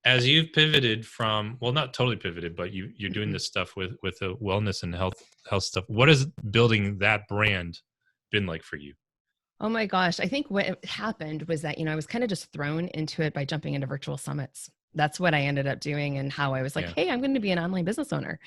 as you've pivoted from, well, not totally pivoted, but you're doing this stuff with the wellness and health stuff. What has building that brand been like for you? Oh my gosh. I think what happened was that, I was kind of just thrown into it by jumping into virtual summits. That's what I ended up doing, and how I was like, Yeah. hey, I'm going to be an online business owner.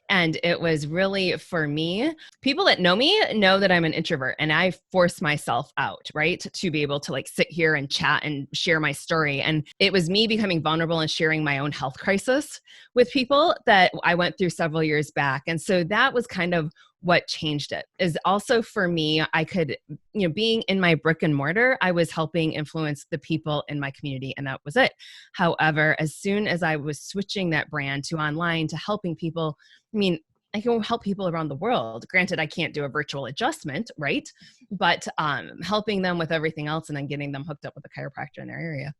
And it was really, for me, people that know me know that I'm an introvert, and I force myself out, right? To be able to like sit here and chat and share my story. And it was me becoming vulnerable and sharing my own health crisis with people that I went through several years back. And so that was kind of what changed it. Is also for me, I could, being in my brick and mortar, I was helping influence the people in my community, and that was it. However, as soon as I was switching that brand to online, to helping people, I can help people around the world. Granted, I can't do a virtual adjustment, right? But helping them with everything else, and then getting them hooked up with a chiropractor in their area.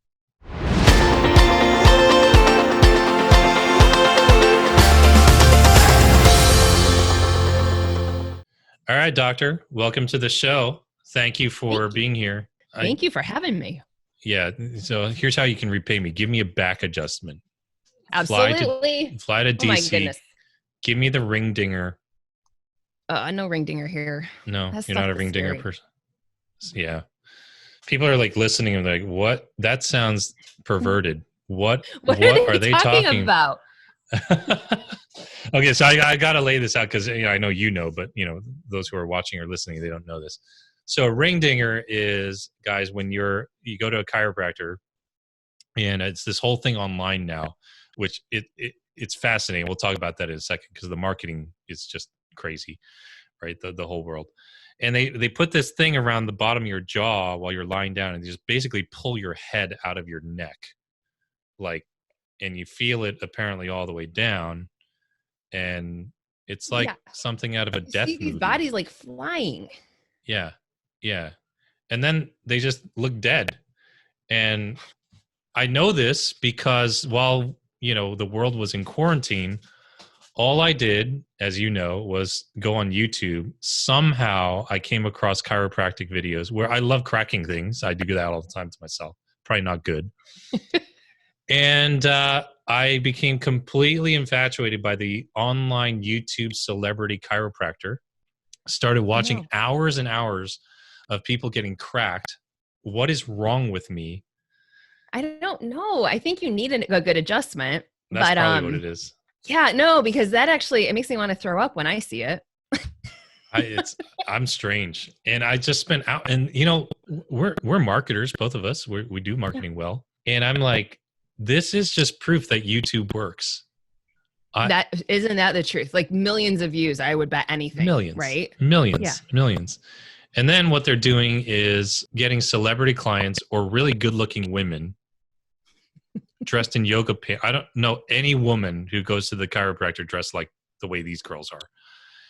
All right, doctor, welcome to the show. Thank you for being here. Thank you for having me. Yeah. So here's how you can repay me. Give me a back adjustment. Absolutely. Fly to DC. Oh my goodness. Give me the ring dinger. No ring dinger here. No, you're not a ring dinger person. Yeah. People are like listening and they're like, what? That sounds perverted. What are they talking about? Okay, so I got to lay this out because I know but those who are watching or listening, they don't know this. So a ring dinger is, guys, when you go to a chiropractor, and it's this whole thing online now, which it's fascinating. We'll talk about that in a second because the marketing is just crazy, right? The whole world. And they put this thing around the bottom of your jaw while you're lying down, and they just basically pull your head out of your neck, and you feel it apparently all the way down. And it's like something out of a death movie. These bodies like flying. Yeah. Yeah. And then they just look dead. And I know this because while, the world was in quarantine, all I did, as you know, was go on YouTube. Somehow I came across chiropractic videos where I love cracking things. I do that all the time to myself. Probably not good. And I became completely infatuated by the online YouTube celebrity chiropractor. Started watching hours and hours of people getting cracked. What is wrong with me? I don't know. I think you need a good adjustment. That's probably what it is. Yeah, no, because that actually, it makes me want to throw up when I see it. I'm strange. And I just spent out, and we're marketers, both of us. We do marketing well. And I'm like, this is just proof that YouTube works. Isn't that the truth? Like millions of views, I would bet anything. Millions, right? Millions. And then what they're doing is getting celebrity clients or really good-looking women dressed in yoga pants. I don't know any woman who goes to the chiropractor dressed like the way these girls are.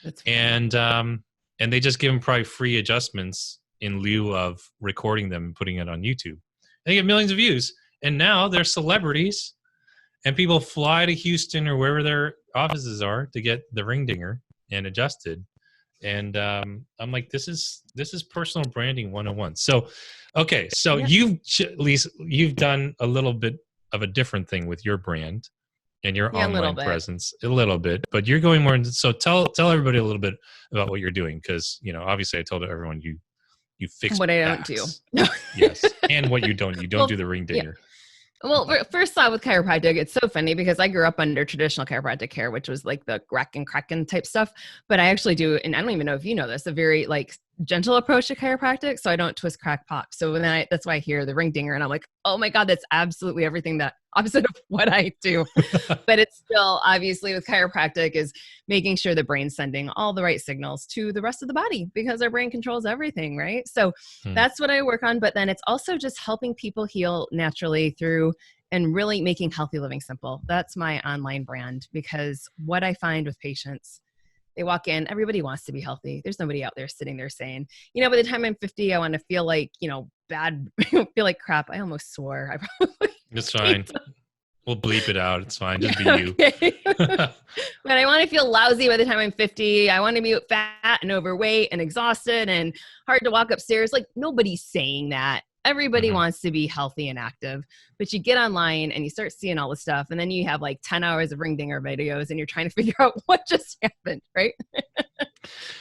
That's funny. And they just give them probably free adjustments in lieu of recording them and putting it on YouTube. They get millions of views. And now they're celebrities, and people fly to Houston or wherever their offices are to get the ring dinger and adjusted. And I'm like, this is personal branding 101. So, okay, so you've done a little bit of a different thing with your brand and your online presence, a little bit, but you're going more into. So tell everybody a little bit about what you're doing, because obviously I told everyone you fix what backs. I don't do. Yes, and what you don't do the ring dinger. Yeah. Well, first off, with chiropractic, it's so funny because I grew up under traditional chiropractic care, which was like the rack and cracking type stuff. But I actually do, and I don't even know if you know this, a very like gentle approach to chiropractic. So I don't twist, crack, pop. So that's why I hear the ring dinger and I'm like, oh my God, that's absolutely everything that opposite of what I do. But it's still obviously with chiropractic is making sure the brain's sending all the right signals to the rest of the body, because our brain controls everything, right? So that's what I work on. But then it's also just helping people heal naturally through and really making healthy living simple. That's my online brand, because what I find with patients, they walk in, everybody wants to be healthy. There's nobody out there sitting there saying, by the time I'm 50, I want to feel like, bad, feel like crap. I almost swore. I probably. It's fine. We'll bleep it out. It's fine. Just be you. But I want to feel lousy by the time I'm 50. I want to be fat and overweight and exhausted and hard to walk upstairs. Like, nobody's saying that. Everybody wants to be healthy and active, but you get online and you start seeing all this stuff, and then you have like 10 hours of ring dinger videos and you're trying to figure out what just happened, right?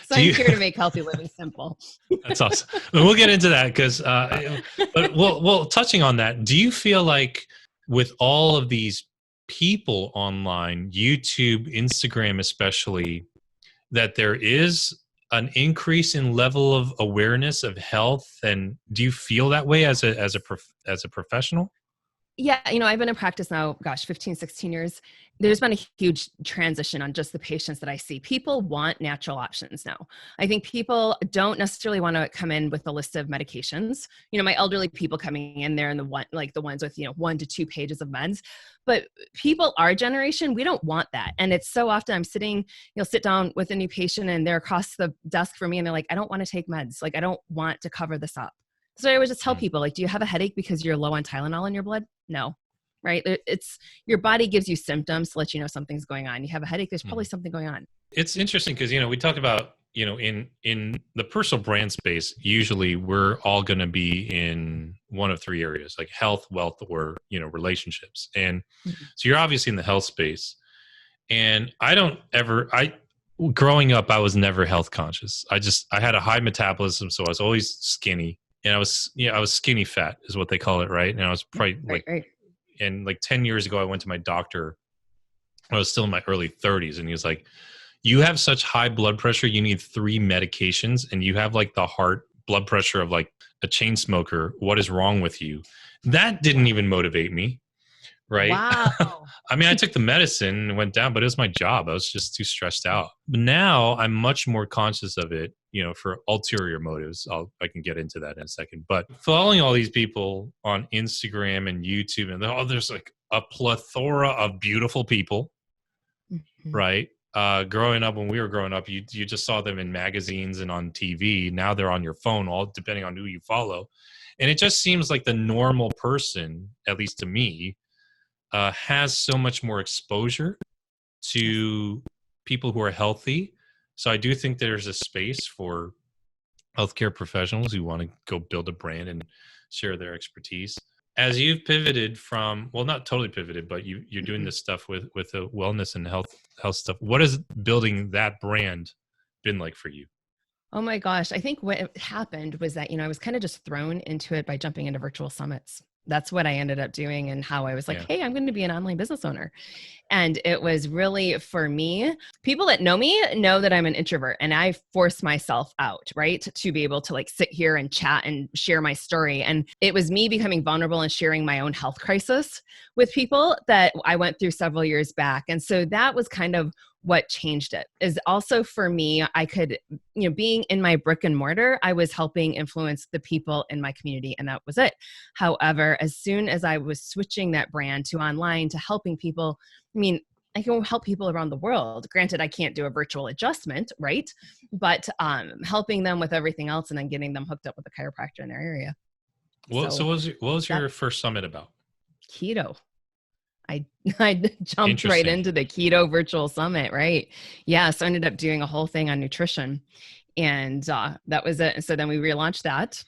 So I'm here to make healthy living simple. That's awesome. We'll get into that because, but well, touching on that, do you feel like with all of these people online, YouTube, Instagram especially, that there is an increase in level of awareness of health? And do you feel that way as a professional? Yeah, I've been in practice now, 15, 16 years. There's been a huge transition on just the patients that I see. People want natural options now. I think people don't necessarily want to come in with a list of medications. My elderly people coming in there and the ones with, 1 to 2 pages of meds. But people our generation, we don't want that. And it's so often I'm sitting, sit down with a new patient and they're across the desk from me and they're like, I don't want to take meds. Like, I don't want to cover this up. So I always just tell people, like, do you have a headache because you're low on Tylenol in your blood? No, right? It's your body gives you symptoms to let you know something's going on. You have a headache, there's probably something going on. It's interesting because, we talk about, in the personal brand space, usually we're all going to be in one of 3 areas, like health, wealth, or, relationships. And so you're obviously in the health space. And growing up, I was never health conscious. I had a high metabolism, so I was always skinny. And I was skinny fat is what they call it, right? And I was probably right. And like 10 years ago, I went to my doctor. I was still in my early 30s, and he was like, "You have such high blood pressure. You need 3 medications, and you have like the heart blood pressure of like a chain smoker. What is wrong with you?" That didn't even motivate me, right? Wow. I mean, I took the medicine and went down, but it was my job. I was just too stressed out. But now I'm much more conscious of it, for ulterior motives. I can get into that in a second. But following all these people on Instagram and YouTube, and there's like a plethora of beautiful people, right? When we were growing up, you just saw them in magazines and on TV. Now they're on your phone, all depending on who you follow. And it just seems like the normal person, at least to me, has so much more exposure to people who are healthy. So I do think there's a space for healthcare professionals who want to go build a brand and share their expertise. As you've pivoted from, well, not totally pivoted, but you're doing this stuff with the wellness and health stuff. What has building that brand been like for you? Oh my gosh. I think what happened was that, I was kind of just thrown into it by jumping into virtual summits. That's what I ended up doing, and how I was like, hey, I'm going to be an online business owner. And it was really, for me, people that know me know that I'm an introvert, and I force myself out, right? To be able to like sit here and chat and share my story. And it was me becoming vulnerable and sharing my own health crisis with people that I went through several years back. And so that was kind of what changed it. Is also for me, I could, being in my brick and mortar, I was helping influence the people in my community, and that was it. However, as soon as I was switching that brand to online, to helping people, I can help people around the world. Granted, I can't do a virtual adjustment, right? But helping them with everything else, and then getting them hooked up with a chiropractor in their area. What was your first summit about? Keto. I jumped right into the Keto Virtual Summit, right? Yeah, so I ended up doing a whole thing on nutrition, and that was it. So then we relaunched that,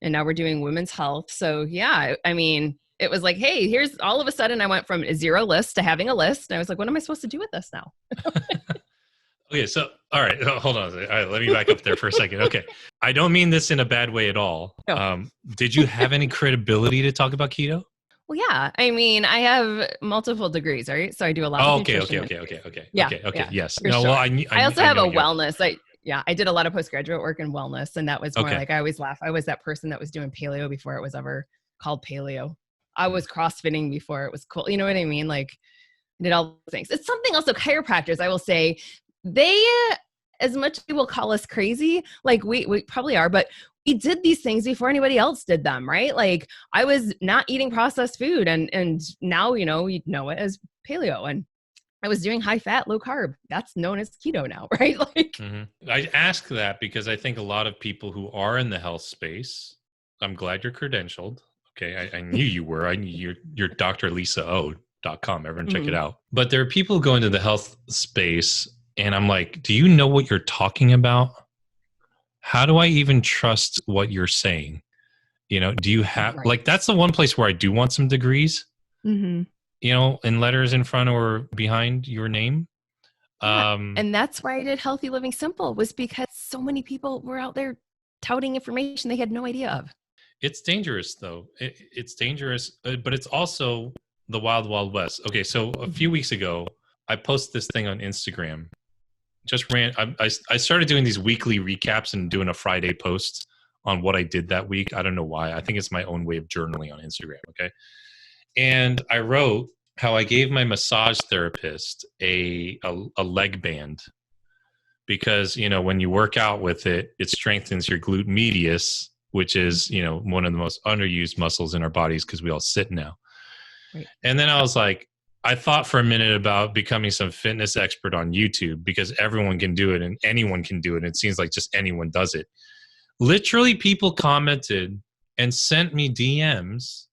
and now we're doing women's health. So yeah, it was like, hey, here's, all of a sudden I went from a 0 list to having a list, and I was like, what am I supposed to do with this now? Okay, so all right, hold on. All right, let me back up there for a second. Okay, I don't mean this in a bad way at all. No. Did you have any credibility to talk about keto? Well, yeah. I have multiple degrees, right? So I do a lot of nutrition. Okay. Yeah. Okay. Yes. No, sure. I also have a wellness. I did a lot of postgraduate work in wellness, and that was more like, I always laugh. I was that person that was doing paleo before it was ever called paleo. I was CrossFitting before it was cool. You know what I mean? Like, I did all the things. It's something also, chiropractors, I will say, they, as much as they will call us crazy, like we probably are, but we did these things before anybody else did them, right? Like, I was not eating processed food, and now, you know it as paleo, and I was doing high fat, low carb. That's known as keto now, right? Like, I ask that because I think a lot of people who are in the health space, I'm glad you're credentialed. Okay. I knew you were. I knew you're drlisao.com. Everyone check it out. But there are people who go into the health space, and I'm like, do you know what you're talking about? How do I even trust what you're saying? You know, do you have Right. like, that's the one place where I do want some degrees, Mm-hmm. you know, in letters in front or behind your name. Yeah. Um, And that's why I did Healthy Living Simple, was because so many people were out there touting information they had no idea of. it's dangerous though. It's dangerous, but it's also the wild, wild west. Okay. So a few weeks ago, I posted this thing on Instagram. I started doing these weekly recaps and doing a Friday post on what I did that week. I don't know why. I think it's my own way of journaling on Instagram. Okay. And I wrote how I gave my massage therapist a leg band because, you know, when you work out with it, it strengthens your glute medius, which is, you know, one of the most underused muscles in our bodies because we all sit now. Right. And then I was like, I thought for a minute about becoming some fitness expert on YouTube because everyone can do it and anyone can do it. It seems like just anyone does it. Literally, people commented and sent me DMs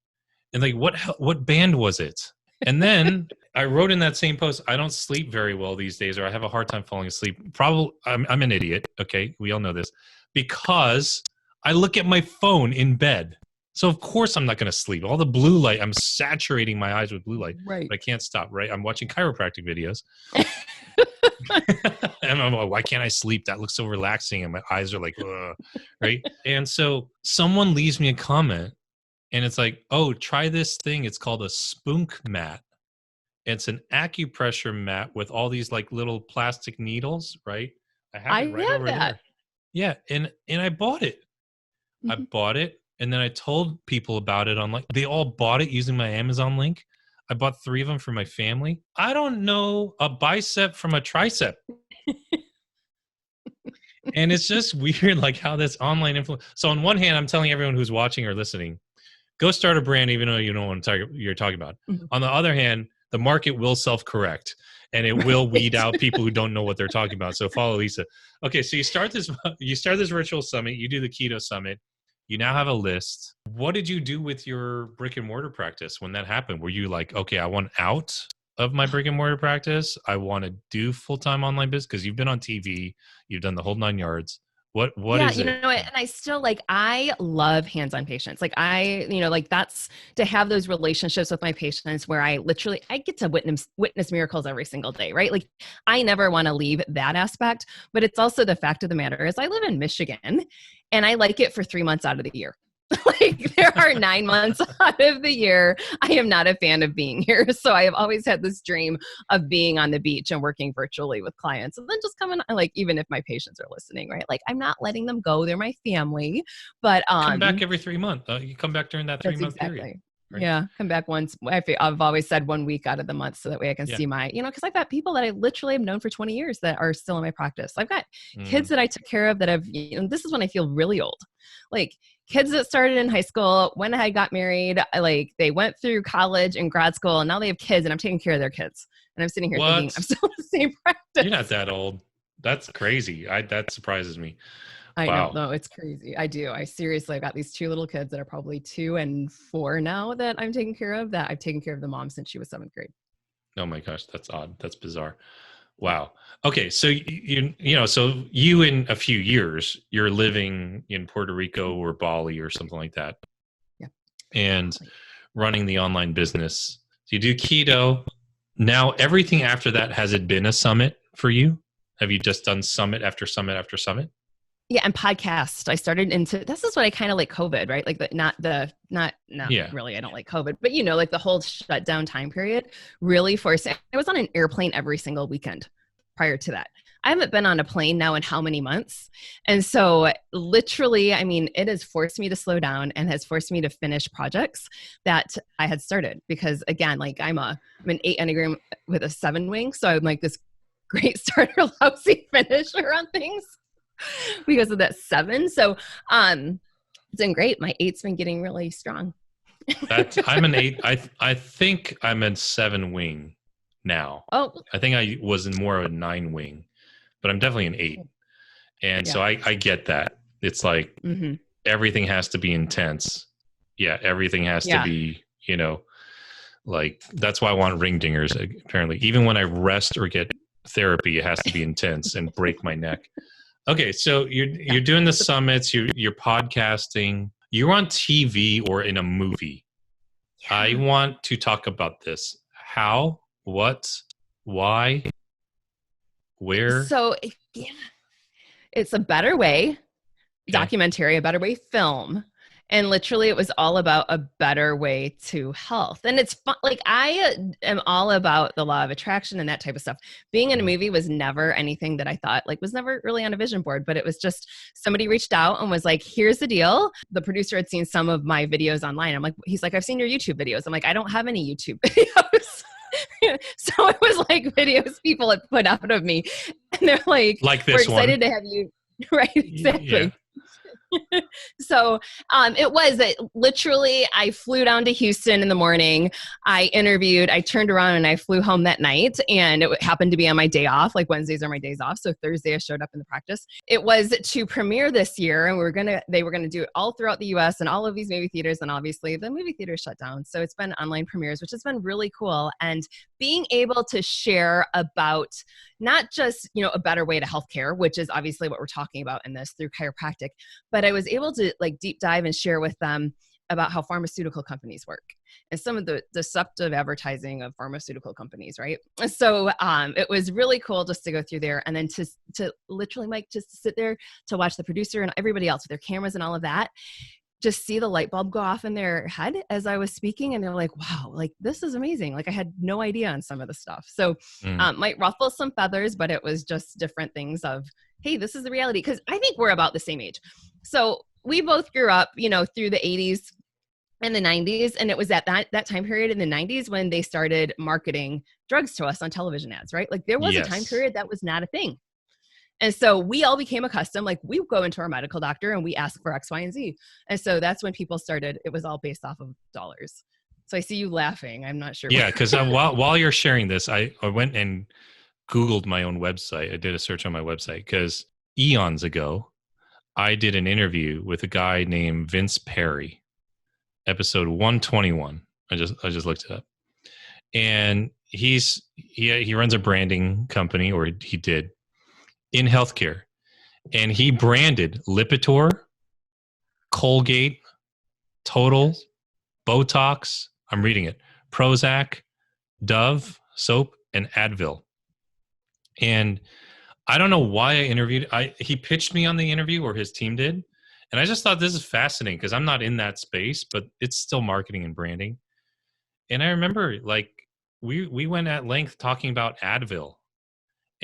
and like, what band was it? And then I wrote in that same post, I don't sleep very well these days, or I have a hard time falling asleep. Probably, I'm an idiot. Okay, we all know this because I look at my phone in bed. So of course I'm not going to sleep. All the blue light, I'm saturating my eyes with blue light, Right. but I can't stop. Right, I'm watching chiropractic videos, and I'm like, why can't I sleep? That looks so relaxing, and my eyes are like, ugh, right. And so someone leaves me a comment, and it's like, oh, try this thing. It's called a spunk mat. It's an acupressure mat with all these like little plastic needles, right? I have I it right have over that. there. Yeah, and I bought it. I Mhm. bought it, and then I told people about it on like they all bought it using my Amazon link. I bought 3 of them for my family. I don't know a bicep from a tricep. And it's just weird like how this online influence. So on one hand, I'm telling everyone who's watching or listening, go start a brand even though you know what you're talking about. Mhm. On the other hand, the market will self-correct and it will weed Right. out people who don't know what they're talking about. So follow Lisa. Okay, so you start this virtual summit, you do the Keto Summit. You now have a list. What did you do with your brick and mortar practice when that happened? Were you like, okay, I want out of my brick and mortar practice. I want to do full-time online business because you've been on TV, you've done the whole 9 yards. What Yeah, is you it? know what? And I still like, I love hands-on patients. Like like that's to have those relationships with my patients where I get to witness miracles every single day, right? Like I never want to leave that aspect, but it's also the fact of the matter is I live in Michigan and I like it for 3 months out of the year. Like there are 9 months out of the year I am not a fan of being here. So I have always had this dream of being on the beach and working virtually with clients and then just coming, like, even if my patients are listening, right? Like I'm not letting them go. They're my family. But Come back every 3 months. You come back during that that's 3 month period, exactly. right? Yeah, come back once. I've always said 1 week out of the month so that way I can Yeah. see because I've got people that I literally have known for 20 years that are still in my practice. I've got kids Mm. that I took care of that have, this is when I feel really old. Like kids that started in high school, when I got married, like they went through college and grad school and now they have kids and I'm taking care of their kids. And I'm sitting here thinking What? I'm still in the same You're not practice. that old. That's crazy. That surprises me. I know. Wow. No, it's crazy. I do. I seriously, I've got these 2 little kids that are probably 2 and 4 now that I'm taking care of, that I've taken care of the mom since she was 7th grade. Oh my gosh, that's odd. That's bizarre. Yeah. Wow. Okay, so so you in a few years you're living in Puerto Rico or Bali or something like that, Yeah. and running the online business. So you do keto. Now everything after that, has it been a summit for you? Have you just done summit after summit after summit? Yeah, and podcast. I started into this is what I kind of like COVID, right? Like not Yeah. really. I don't like COVID, but like the whole shutdown time period really forced. I was on an airplane every single weekend prior to that. I haven't been on a plane now in how many months? And so literally, I mean, it has forced me to slow down and has forced me to finish projects that I had started because again, like I'm an 8 Enneagram with a 7 wing. So I'm like this great starter, lousy finisher on things because of that 7. So it's been great. My 8's been getting really strong. I'm an 8. I think I'm a 7 wing now. Oh, I think I was in more of a 9 wing, but I'm definitely an 8. And yeah. so I get that. It's like Mm-hmm. everything has to be intense. Yeah, everything has to Yeah. be, like that's why I want ring dingers apparently. Even when I rest or get therapy, it has to be intense and break my neck. Okay, so you're doing the summits, you're podcasting. you're on TV or in a movie. Yeah. I want to talk about this. How, what, why, where? So, yeah, it's a better way Okay. documentary, a better way film. And literally, it was all about a better way to health. And it's fun. Like, I am all about the law of attraction and that type of stuff. Being in a movie was never anything that I thought, like, was never really on a vision board, but it was just somebody reached out and was like, here's the deal. The producer had seen some of my videos online. I'm like, he's like, I've seen your YouTube videos. I'm like, I don't have any YouTube videos. So it was like videos people had put out of me. And they're like This we're excited one. to have you. Right, exactly. Yeah. So it was literally, I flew down to Houston in the morning. I interviewed, I turned around and I flew home that night, and it happened to be on my day off. Like Wednesdays are my days off. So Thursday I showed up in the practice. It was to premiere this year, and they were going to do it all throughout the US and all of these movie theaters. And obviously the movie theaters shut down. So it's been online premieres, which has been really cool. And being able to share about not just, a better way to healthcare, which is obviously what we're talking about in this through chiropractic, but I was able to like deep dive and share with them about how pharmaceutical companies work and some of the deceptive advertising of pharmaceutical companies, right? So it was really cool just to go through there, and then to literally, Mike, just to sit there to watch the producer and everybody else with their cameras and all of that, just see the light bulb go off in their head as I was speaking. And they're like, wow, like this is amazing. Like I had no idea on some of the stuff. So might ruffle some feathers, but it was just different things of, hey, this is the reality. Cause I think we're about the same age. So we both grew up, through the 80s and the 90s. And it was at that time period in the 90s when they started marketing drugs to us on television ads, right? Like there was a time period that was not a thing. And so we all became accustomed, like we go into our medical doctor and we ask for X, Y, and Z. And so that's when people started, it was all based off of dollars. So I see you laughing. I'm not sure. Yeah, because while you're sharing this, I went and Googled my own website. I did a search on my website because eons ago, I did an interview with a guy named Vince Perry, episode 121. I just looked it up. And he runs a branding company, or he did, in healthcare, and he branded Lipitor, Colgate, Total, Botox, I'm reading it, Prozac, Dove, soap, and Advil. And I don't know why I interviewed, he pitched me on the interview, or his team did, and I just thought this is fascinating because I'm not in that space, but it's still marketing and branding. And I remember like we went at length talking about Advil.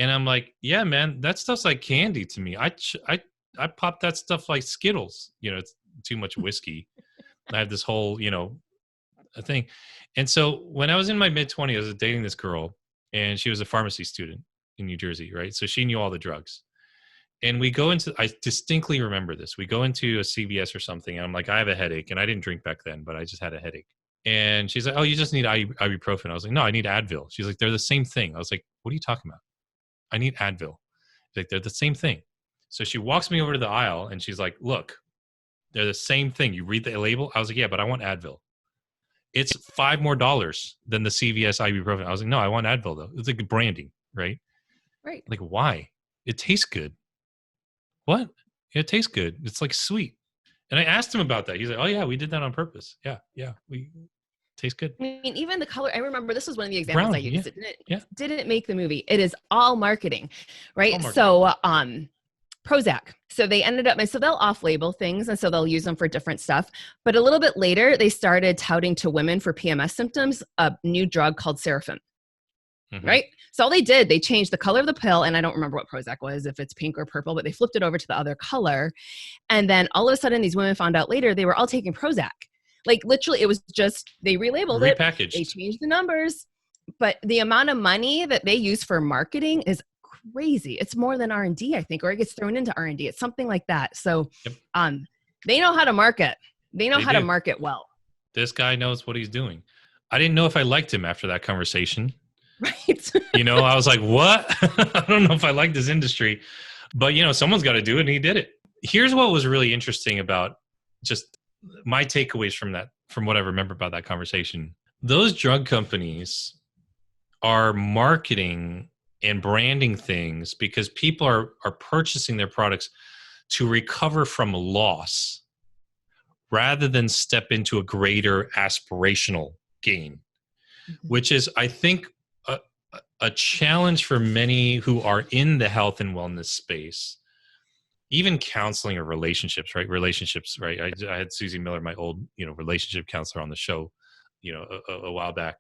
And I'm like, yeah, man, that stuff's like candy to me. I pop that stuff like Skittles. It's too much whiskey. I have this whole, a thing. And so when I was in my mid-20s, I was dating this girl, and she was a pharmacy student in New Jersey, right? So she knew all the drugs. And I distinctly remember this. We go into a CVS or something, and I'm like, I have a headache. And I didn't drink back then, but I just had a headache. And she's like, oh, you just need ibuprofen. I was like, no, I need Advil. She's like, they're the same thing. I was like, what are you talking about? I need Advil. Like, they're the same thing. So she walks me over to the aisle and she's like, look, they're the same thing. You read the label? I was like, yeah, but I want Advil. It's $5 more than the CVS ibuprofen. I was like, no, I want Advil though. It's like branding, right? Right. Like, why? It tastes good. What? It tastes good. It's like sweet. And I asked him about that. He's like, oh yeah, we did that on purpose. Yeah. We tastes good. I mean, even the color, I remember this was one of the examples I used. Yeah. It didn't make the movie. It is all marketing, right? All marketing. So Prozac. So they ended up, and so they'll off-label things, and so they'll use them for different stuff. But a little bit later, they started touting to women for PMS symptoms a new drug called Seraphim. Right? So all they did, they changed the color of the pill, and I don't remember what Prozac was, if it's pink or purple, but they flipped it over to the other color. And then all of a sudden, these women found out later they were all taking Prozac. Like literally, it was just, they relabeled it. Repackaged. They changed the numbers. But the amount of money that they use for marketing is crazy. It's more than R&D, I think, or it gets thrown into R&D. It's something like that. So they know how to market. They know how to market well. This guy knows what he's doing. I didn't know if I liked him after that conversation. Right. I was like, what? I don't know if I like this industry, but someone's got to do it, and he did it. Here's what was really interesting about just my takeaways from what I remember about that conversation. Those drug companies are marketing and branding things because people are purchasing their products to recover from loss rather than step into a greater aspirational gain, which is, I think, a challenge for many who are in the health and wellness space, even counseling or relationships, right? Relationships, right? I had Susie Miller, my old, relationship counselor, on the show, a while back.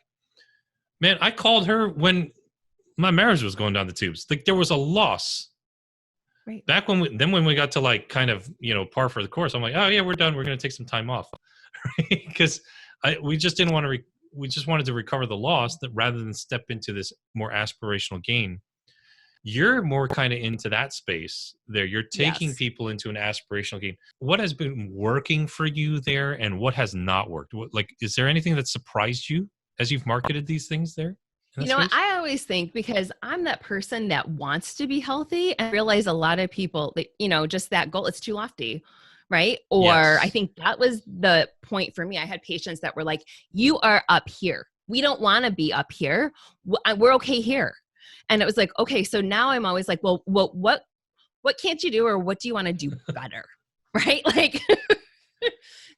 Man, I called her when my marriage was going down the tubes. Like, there was a loss. Right. Back when we got to like kind of, par for the course, I'm like, oh yeah, we're done. We're going to take some time off. Because we just didn't want to, we just wanted to recover the loss, that rather than step into this more aspirational gain. You're more kind of into that space there. You're taking people into an aspirational gain. What has been working for you there, and what has not worked? Is there anything that surprised you as you've marketed these things there? I always think, because I'm that person that wants to be healthy, and realize a lot of people that, just that goal, it's too lofty. Right. Or Yes. I think that was the point for me. I had patients that were like, you are up here. We don't want to be up here. We're okay here. And it was like, okay, so now I'm always like, well, what can't you do, or what do you want to do better? Right. Like,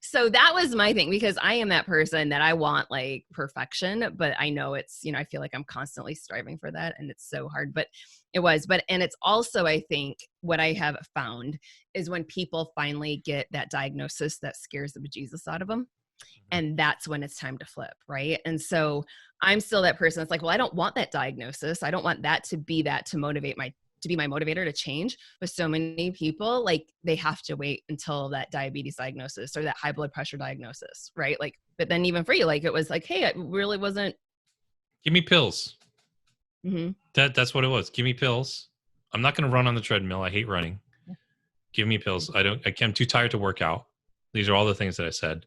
so that was my thing, because I am that person that I want like perfection, but I know it's, I feel like I'm constantly striving for that, and it's so hard, but and it's also, I think what I have found is when people finally get that diagnosis that scares the bejesus out of them. And that's when it's time to flip. Right. And so I'm still that person that's like, well, I don't want that diagnosis. I don't want that to be to be my motivator to change. But so many people, like, they have to wait until that diabetes diagnosis or that high blood pressure diagnosis. Right. Like, but then even for you, like, it was like, hey, it really wasn't. Give me pills. Mm-hmm. That's what it was. Give me pills. I'm not going to run on the treadmill. I hate running. Give me pills. I'm too tired to work out. These are all the things that I said.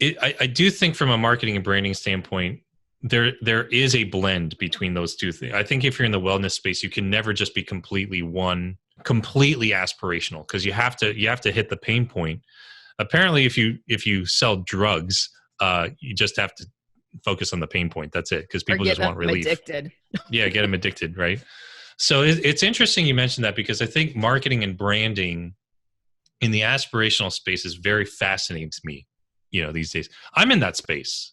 I do think from a marketing and branding standpoint, there is a blend between those two things. I think if you're in the wellness space, you can never just be completely aspirational, because you have to hit the pain point. Apparently, if you sell drugs, you just have to focus on the pain point. That's it, because people just want relief. Addicted. Yeah, get them addicted, right? So it's interesting you mentioned that, because I think marketing and branding in the aspirational space is very fascinating to me. These days, I'm in that space.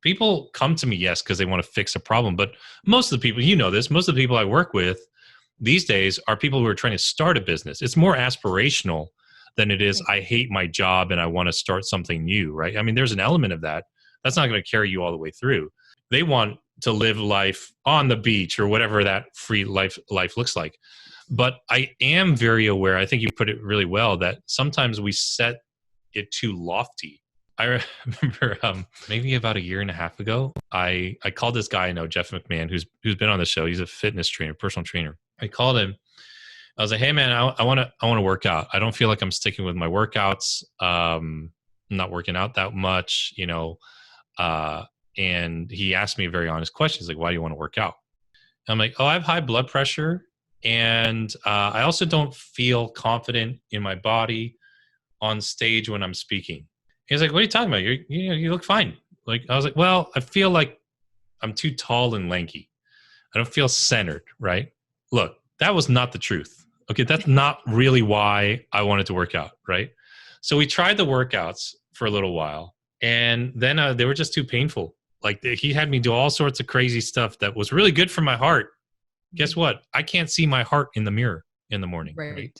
People come to me, yes, because they want to fix a problem. But most of the people, most of the people I work with these days are people who are trying to start a business. It's more aspirational than it is, I hate my job and I want to start something new, right? I mean, there's an element of that. That's not going to carry you all the way through. They want to live life on the beach, or whatever that free life looks like. But I am very aware, I think you put it really well, that sometimes we set it too lofty. I remember maybe about a year and a half ago, I called this guy I know, Jeff McMahon, who's been on the show. He's a fitness trainer, personal trainer. I called him. I was like, hey man, I want to work out. I don't feel like I'm sticking with my workouts. I'm not working out that much, and he asked me a very honest question. He's like, why do you want to work out? And I'm like, oh, I have high blood pressure, and I also don't feel confident in my body on stage when I'm speaking. He's like, what are you talking about? You look fine. Like, I was like, well, I feel like I'm too tall and lanky. I don't feel centered, right? Look, that was not the truth. Okay, that's not really why I wanted to work out, right? So we tried the workouts for a little while, and then they were just too painful. Like, he had me do all sorts of crazy stuff that was really good for my heart. Guess what? I can't see my heart in the mirror in the morning. Right?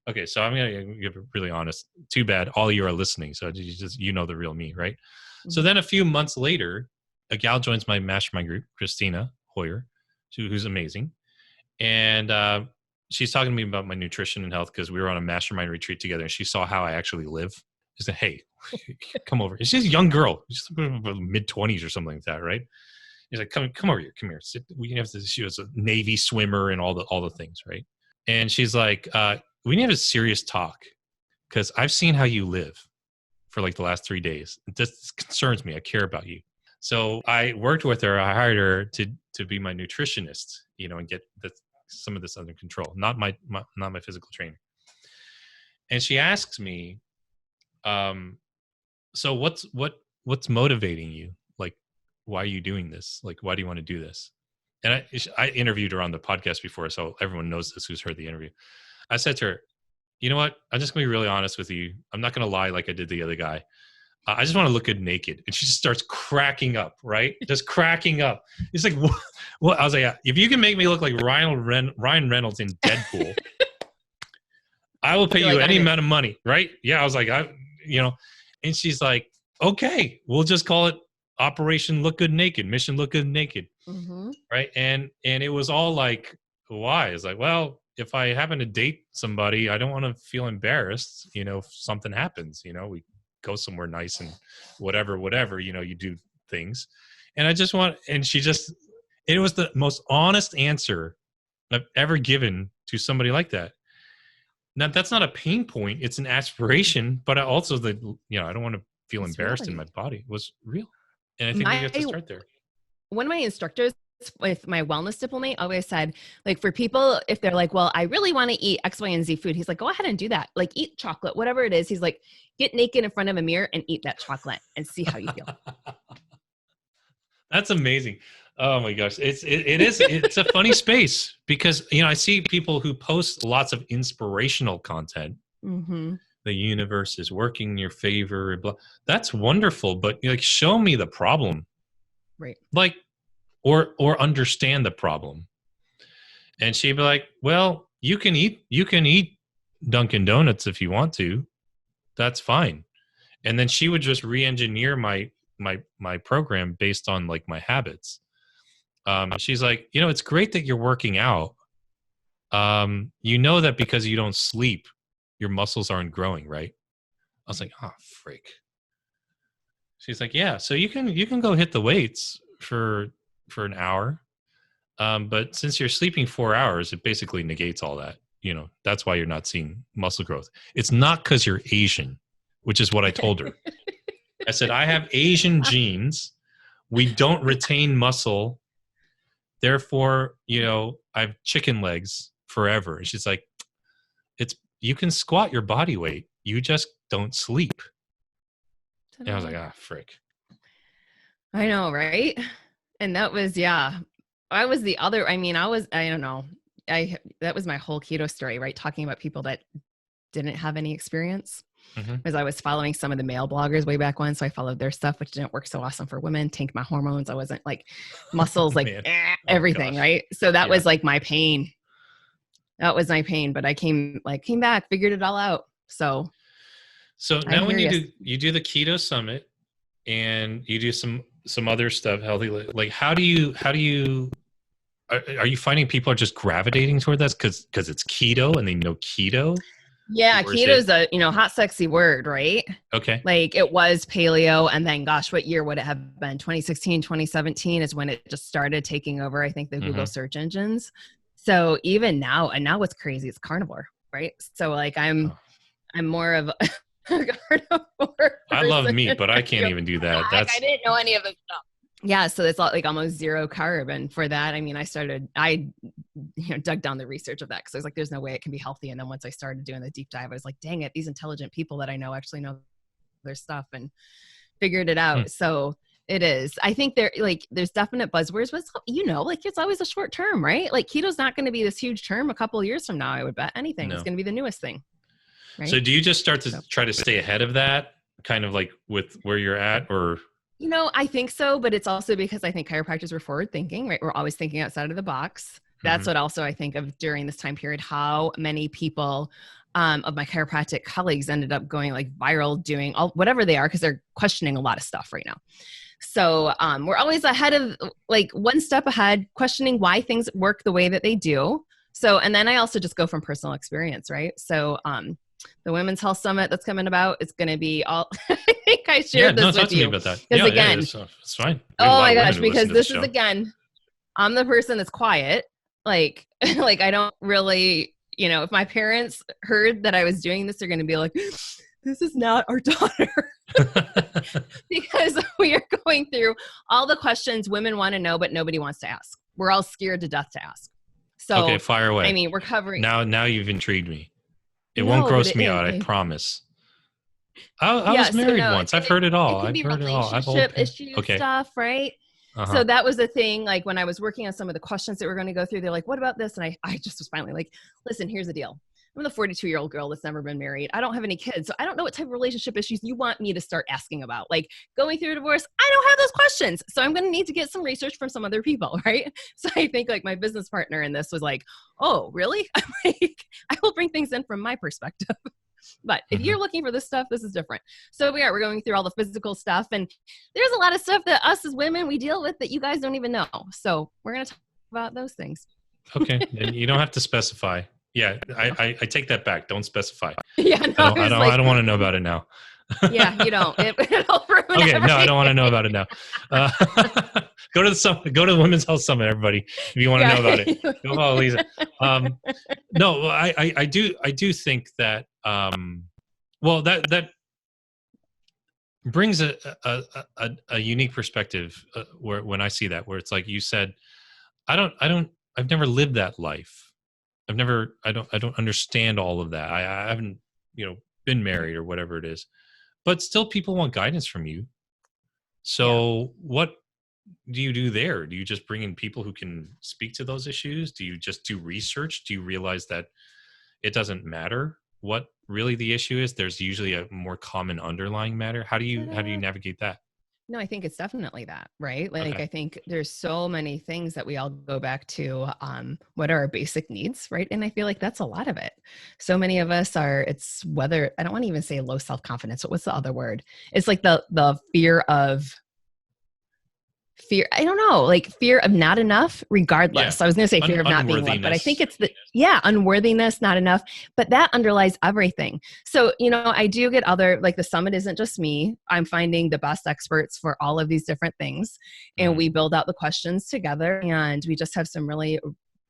Okay, so I'm going to give it really honest. Too bad all of you are listening, so you know the real me, right? Mm-hmm. So then a few months later, a gal joins my mastermind group, Christina Hoyer, who's amazing. And she's talking to me about my nutrition and health, because we were on a mastermind retreat together, and she saw how I actually live. She said, hey, come over. She's a young girl. She's mid-20s or something like that, right? He's like, come over here. Come here. Sit. She was a Navy swimmer and all the things, right? And she's like, we need to have a serious talk, because I've seen how you live for like the last 3 days. This concerns me. I care about you. So I worked with her. I hired her to be my nutritionist, and get some of this under control. Not my physical trainer. And she asks me, so what's motivating you? Like, why are you doing this? Like, why do you want to do this? And I interviewed her on the podcast before, so everyone knows this who's heard the interview. I said to her, you know what? I'm just gonna be really honest with you. I'm not gonna lie like I did the other guy. I just want to look good naked. And she just starts cracking up, right? Just cracking up. It's like, what? I was like, yeah, if you can make me look like Ryan Reynolds in Deadpool, I will pay You're you like, any I'm in. amount of money, right? Yeah, I was like, and she's like, okay, we'll just call it Operation Look Good Naked, Mission Look Good Naked, Mm-hmm. right? And it was all like, why? It's like, well, if I happen to date somebody, I don't want to feel embarrassed, if something happens, we go somewhere nice and whatever, you do things. And I just want, and it was the most honest answer I've ever given to somebody like that. Now, that's not a pain point. It's an aspiration, but I also, I don't want to feel It's embarrassed in reality. my body. It was real. And I think we My have to start there. One of my instructors with my wellness diplomate always said, like, for people, if they're like, well, I really want to eat X, Y, and Z food, he's like, go ahead and do that. Like, eat chocolate, whatever it is. He's like, get naked in front of a mirror and eat that chocolate and see how you feel. That's amazing. Oh my gosh. It's a funny space because, I see people who post lots of inspirational content. Mm-hmm. The universe is working in your favor. Blah. That's wonderful. But like, show me the problem. Right. Like, or understand the problem. And she'd be like, well, you can eat Dunkin' Donuts if you want to. That's fine. And then she would just re-engineer my program based on like my habits. She's like, it's great that you're working out. That because you don't sleep, your muscles aren't growing, right? I was like, oh, freak. She's like, yeah, so you can go hit the weights for an hour. But since you're sleeping 4 hours, it basically negates all that. That's why you're not seeing muscle growth. It's not because you're Asian, which is what I told her. I said, I have Asian genes. We don't retain muscle. Therefore, I have chicken legs forever. And she's like, you can squat your body weight. You just don't sleep. And I was like, frick. I know, right? And that was, I was the other, I don't know. That was my whole keto story, right? Talking about people that didn't have any experience. Because I was following some of the male bloggers way back when. So I followed their stuff, which didn't work so awesome for women, tanked my hormones. I wasn't like muscles, like everything. Gosh. Right. So that was like my pain. That was my pain, but I came back, figured it all out. So now when you do the Keto Summit and you do some other stuff, healthy, like how do you are you finding people are just gravitating toward that because it's keto and they know keto? Yeah, keto's a hot, sexy word, right? Okay. Like it was paleo, and then gosh, what year would it have been? 2016, 2017 is when it just started taking over, I think, the Google search engines. So even now, and now what's crazy is carnivore, right? So like I'm more of a carnivore I love meat, but I can't even do that. I didn't know any of this stuff. Yeah, so it's like almost zero carb. And for that, I dug down the research of that because I was like, there's no way it can be healthy. And then once I started doing the deep dive, I was like, dang it, these intelligent people that I know actually know their stuff and figured it out. So it is. I think there's definite buzzwords, but it's always a short term, right? Like keto's not going to be this huge term a couple of years from now, I would bet anything. It's going to be the newest thing. Right? So do you just start to try to stay ahead of that kind of like with where you're at or? I think so, but it's also because I think chiropractors were forward thinking, right? We're always thinking outside of the box. That's what also I think of during this time period, how many people of my chiropractic colleagues ended up going like viral, doing whatever they are, because they're questioning a lot of stuff right now. So we're always ahead of like one step ahead, questioning why things work the way that they do. So, and then I also just go from personal experience, right? So the Women's Health Summit that's coming about, it's going to be all, I think I shared this with you. About that. Because again, it's fine. Oh my gosh, because this is again, I'm the person that's quiet. Like I don't really, if my parents heard that I was doing this, they're going to be like, this is not our daughter. Because we are going through all the questions women want to know, but nobody wants to ask. We're all scared to death to ask. So, okay, fire away. I mean, we're covering. Now you've intrigued me. It won't gross me out, I promise. I was married once. I've heard it all. It could be relationship issue stuff, right? So that was the thing. Like when I was working on some of the questions that we're going to go through, they're like, what about this? And I just was finally like, listen, here's the deal. I'm the 42-year-old girl that's never been married. I don't have any kids. So I don't know what type of relationship issues you want me to start asking about. Like going through a divorce, I don't have those questions. So I'm going to need to get some research from some other people, right? So I think like my business partner in this was like, oh, really? I'm like, I will bring things in from my perspective. But if you're looking for this stuff, this is different. So we're going through all the physical stuff, and there's a lot of stuff that us as women, we deal with that you guys don't even know. So we're going to talk about those things. Okay. And you don't have to specify. Yeah. I take that back. Don't specify. Yeah. No, I don't want to know about it now. Yeah, you don't. It'll ruin okay. everything. No, I don't want to know about it now. Go to the summit, go to the Women's Health Summit, everybody, if you want to know about it. Go follow Lisa. No, I do think that, well, that brings a unique perspective where when I see that, where it's like you said, I've never lived that life. I don't understand all of that. I haven't, been married or whatever it is, but still people want guidance from you. So what do you do there? Do you just bring in people who can speak to those issues? Do you just do research? Do you realize that it doesn't matter what really the issue is? There's usually a more common underlying matter. How do you navigate that? No, I think it's definitely that, right? Like, Okay. I think there's so many things that we all go back to, what are our basic needs, right? And I feel like that's a lot of it. So many of us it's whether, I don't want to even say low self-confidence, but what's the other word? It's like the fear, I don't know, like fear of not enough regardless. Yeah. I was going to say fear of not being loved, but I think it's unworthiness, not enough, but that underlies everything. So, I do get like the summit isn't just me. I'm finding the best experts for all of these different things. And we build out the questions together, and we just have some really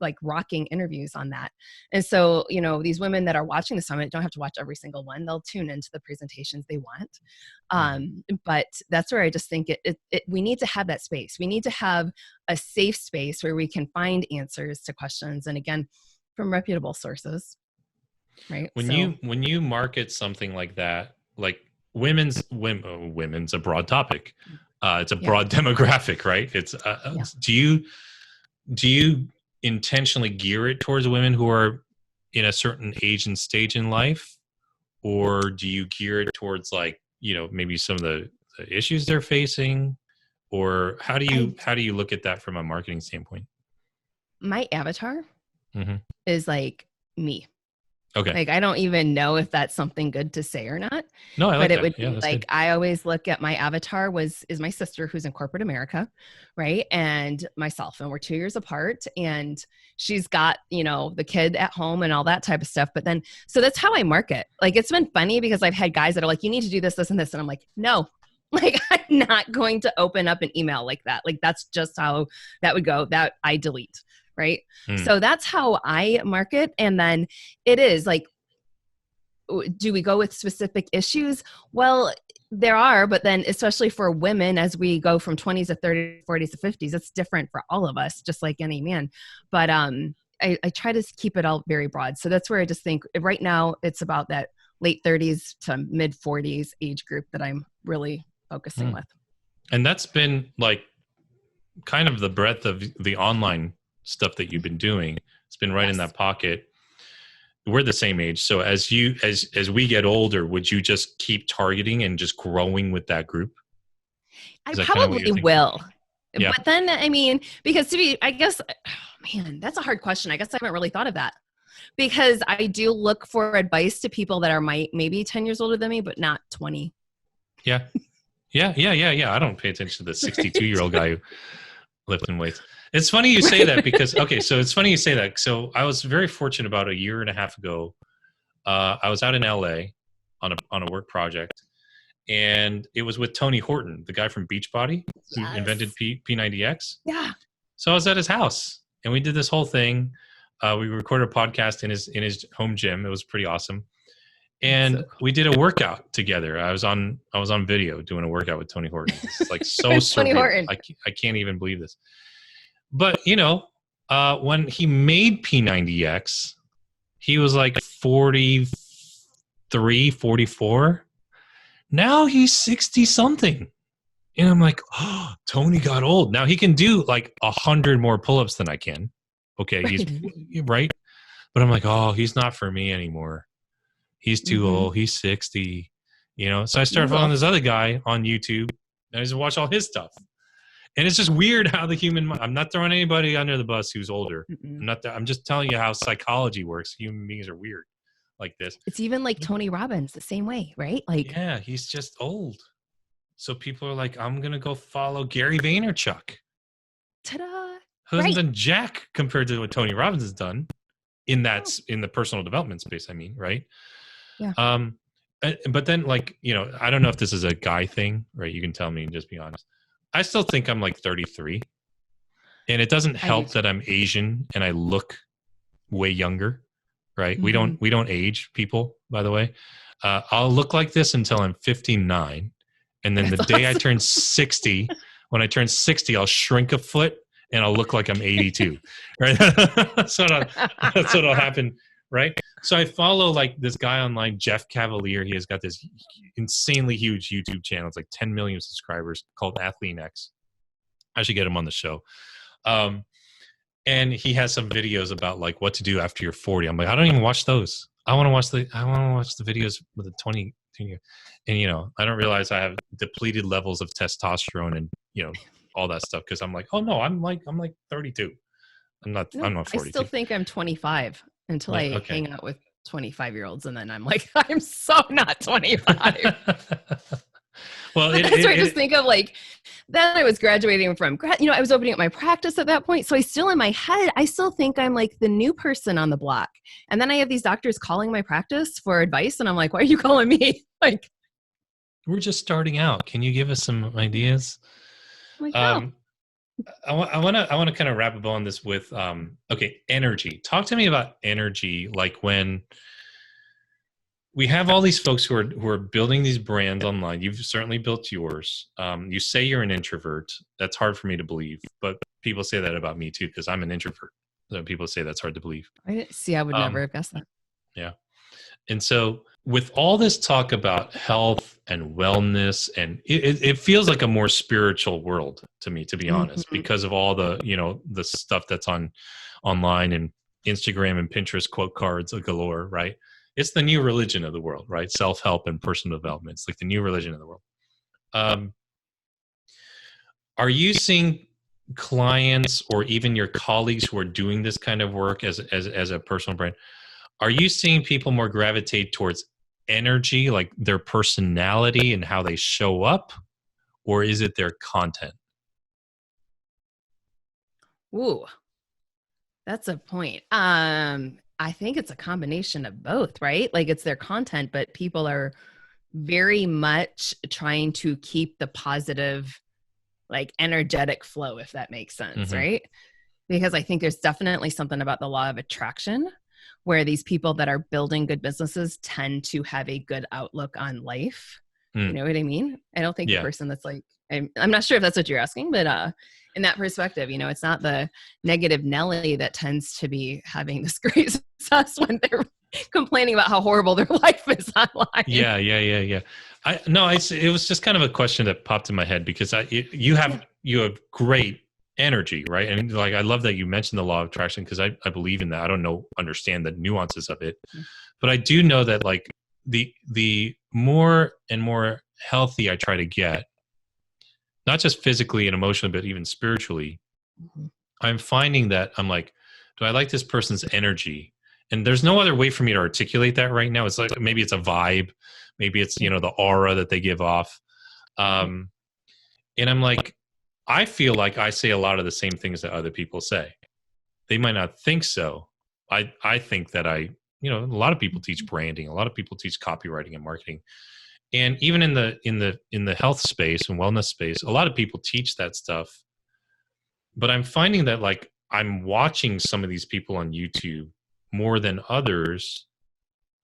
like rocking interviews on that. And so, these women that are watching the summit don't have to watch every single one. They'll tune into the presentations they want. But that's where I just think we need to have that space. We need to have a safe space where we can find answers to questions. And again, from reputable sources, right? When you market something like that, like women's a broad topic. It's a broad demographic, right? It's do you intentionally gear it towards women who are in a certain age and stage in life, or do you gear it towards like, maybe some of the issues they're facing, or how do you look at that from a marketing standpoint? My avatar is like me. Okay. Like, I don't even know if that's something good to say or not. No, I like but it that. would be like, good. I always look at my avatar is my sister who's in corporate America, right? And myself, and we're 2 years apart, and she's got, the kid at home and all that type of stuff. But then, so that's how I market. Like, it's been funny because I've had guys that are like, you need to do this, this, and this. And I'm like, no, like, I'm not going to open up an email like that. Like, that's just how that would go, that I delete. Right. So that's how I market. And then it is like, do we go with specific issues? Well, there are, but then especially for women, as we go from 20s to 30s, 40s to 50s, it's different for all of us, just like any man. But I try to keep it all very broad. So that's where I just think right now it's about that late 30s to mid 40s age group that I'm really focusing with. And that's been like kind of the breadth of the online stuff that you've been doing. It's been right in that pocket. We're the same age. So as we get older, would you just keep targeting and just growing with that group? I probably will. Yeah. But then, I mean, because I guess, man, that's a hard question. I guess I haven't really thought of that, because I do look for advice to people that are maybe 10 years older than me, but not 20. Yeah. I don't pay attention to the 62-year-old guy who lifting weights. It's funny you say that because, so it's funny you say that. So I was very fortunate about a year and a half ago. I was out in LA on a work project, and it was with Tony Horton, the guy from Beachbody who invented P90X. Yeah. So I was at his house, and we did this whole thing. We recorded a podcast in his home gym. It was pretty awesome. And so cool. We did a workout together. I was on video doing a workout with Tony Horton. It's like so surreal. Tony Horton. I can't even believe this. But, when he made P90X, he was like 43, 44. Now he's 60 something. And I'm like, oh, Tony got old. Now he can do like 100 more pull-ups than I can. Okay. He's right. But I'm like, oh, he's not for me anymore. He's too Mm-hmm. old. He's 60, So I You started following will. this other guy on YouTube, and I just watch all his stuff. And it's just weird how the human mind, I'm not throwing anybody under the bus who's older. Mm-mm. I'm just telling you how psychology works. Human beings are weird like this. It's even like Tony Robbins the same way, right? Like, Yeah, he's just old. So people are like, I'm going to go follow Gary Vaynerchuk, ta-da! who hasn't Right. done jack compared to what Tony Robbins has done in the personal development space. I mean, right? Yeah. But then, like, I don't know if this is a guy thing, right? You can tell me and just be honest. I still think I'm like 33, and it doesn't I do help too. that I'm Asian and I look way younger, right? Mm-hmm. We don't age people, by the way. I'll look like this until I'm 59, and then the That's day I awesome. turn 60, when I turn 60, I'll shrink a foot and I'll look like I'm 82, right? So that's what'll happen, right? So I follow like this guy online, Jeff Cavalier. He has got this insanely huge YouTube channel. It's like 10 million subscribers, called Athlean X. I should get him on the show. Um, and he has some videos about like what to do after you're 40. I'm like, I don't even watch those. I want to watch the videos with the 20, and I don't realize I have depleted levels of testosterone and all that stuff, because I'm like, oh no, I'm like 32. I'm not No, I still 42. think I'm 25 until Yeah, I okay. hang out with 25-year-olds, and then I'm like, I'm so not 25. Well, But that's where I just think of like, then I was graduating from I was opening up my practice at that point. So I still, in my head, I still think I'm like the new person on the block. And then I have these doctors calling my practice for advice. And I'm like, why are you calling me? Like, we're just starting out. Can you give us some ideas? I'm like, no. Um, I want to kind of wrap a bow on this with okay, energy. Talk to me about energy, like when we have all these folks who are building these brands online. You've certainly built yours. You say you're an introvert. That's hard for me to believe, but people say that about me too, because I'm an introvert. So people say that's hard to believe. I would never have guessed that. Yeah. And so with all this talk about health and wellness, and it feels like a more spiritual world to me, to be honest, Mm-hmm. because of all the, the stuff that's online and Instagram and Pinterest quote cards galore, right? It's the new religion of the world, right? Self-help and personal development. It's like the new religion of the world. Are you seeing clients or even your colleagues who are doing this kind of work as a personal brand? Are you seeing people more gravitate towards energy, like their personality and how they show up, or is it their content? Ooh, that's a point. I think it's a combination of both, right? Like it's their content, but people are very much trying to keep the positive, like energetic flow, if that makes sense, Mm-hmm. right? Because I think there's definitely something about the law of attraction where these people that are building good businesses tend to have a good outlook on life. You know what I mean? I don't think the Yeah. person that's like, I'm not sure if that's what you're asking, but in that perspective, it's not the negative Nelly that tends to be having this great success when they're complaining about how horrible their life is online. Yeah. It was just kind of a question that popped in my head, because you have great energy, right? And like, I love that you mentioned the law of attraction, because I believe in that. I don't understand the nuances of it, but I do know that like the more and more healthy I try to get, not just physically and emotionally, but even spiritually, I'm finding that I'm like, do I like this person's energy? And there's no other way for me to articulate that right now. It's like, maybe it's a vibe, maybe it's, the aura that they give off. And I'm like, I feel like I say a lot of the same things that other people say. They might not think so. I think that a lot of people teach branding, a lot of people teach copywriting and marketing. And even in the health space and wellness space, a lot of people teach that stuff. But I'm finding that like I'm watching some of these people on YouTube more than others,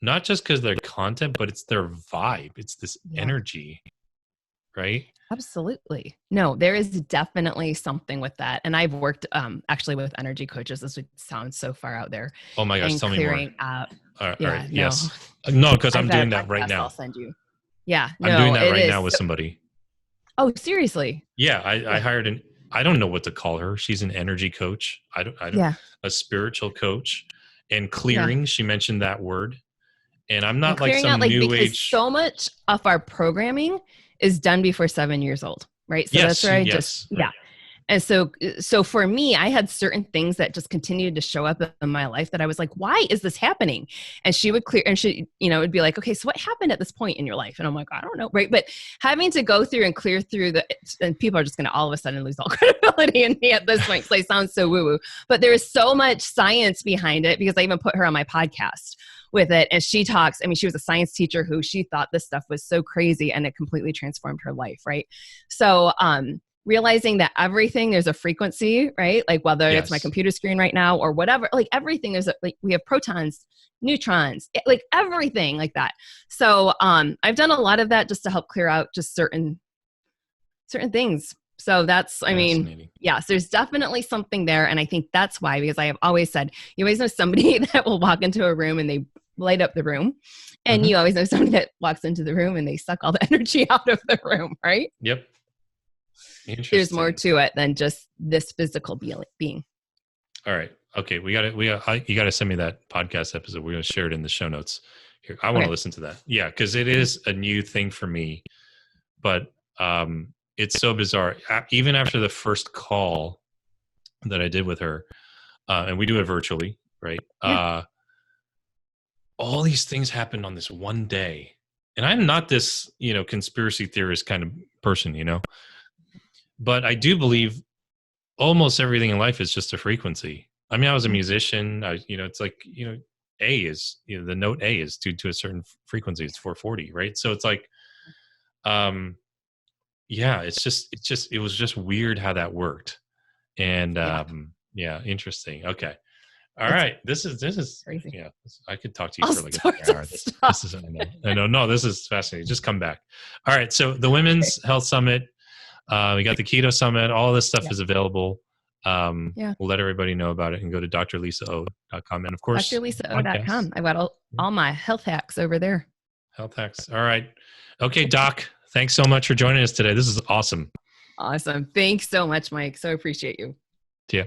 not just because their content, but it's their vibe. It's this energy, right? Absolutely. No, there is definitely something with that. And I've worked actually with energy coaches. This would sound so far out there. Oh my gosh, tell me more. Up. All Yeah, right, no. yes. No, because I'm I've got doing a that right podcast I'll now. send you. Yeah, I'm doing no, that it right is. now with somebody. Oh, seriously? Yeah, I hired I don't know what to call her. She's an energy coach. I don't Yeah. a spiritual coach. and Yeah. clearing. She mentioned that word. And I'm And not like clearing out, some like, new because age. so much of our programming is done before 7 years old, right? So that's Yes, where I just, yes. yeah. And so for me, I had certain things that just continued to show up in my life that I was like, why is this happening? And she would clear, and she, would be like, okay, so what happened at this point in your life? And I'm like, I don't know. Right. But having to go through and clear through and people are just going to all of a sudden lose all credibility in me at this point because I sound so woo woo. But there is so much science behind it because I even put her on my podcast with it. And she talks, I mean, she was a science teacher who she thought this stuff was so crazy and it completely transformed her life. Right. So, realizing that everything, there's a frequency, right? Like whether it's my computer screen right now or whatever, like everything, like we have protons, neutrons, like everything like that. So I've done a lot of that just to help clear out just certain things. So that's, I mean, yes, there's definitely something there. And I think that's why, because I have always said, you always know somebody that will walk into a room and they light up the room. And you always know somebody that walks into the room and they suck all the energy out of the room, right? Yep. There's more to it than just this physical being. All right. Okay. You got to send me that podcast episode. We're going to share it in the show notes here. I want to listen to that. Yeah. Cause it is a new thing for me, but, it's so bizarre. Even after the first call that I did with her, and we do it virtually, right? Yeah. All these things happened on this one day. And I'm not this, conspiracy theorist kind of person, but I do believe almost everything in life is just a frequency. I mean, I was a musician. It's like, A is, the note A is tuned to a certain frequency. It's 440, right? So it's like, yeah, it was just weird how that worked. And, yeah, interesting. Okay. All right. This is crazy. Yeah. I could talk to you for like an hour. This is, I know. No, this is fascinating. Just come back. All right. So the Women's Health Summit, we got the Keto Summit. All this stuff is available. We'll let everybody know about it and go to drlisao.com. And of course, drlisao.com. I've got all my health hacks over there. Health hacks. All right. Okay, Doc. Thanks so much for joining us today. This is awesome. Awesome. Thanks so much, Mike. So appreciate you. Yeah.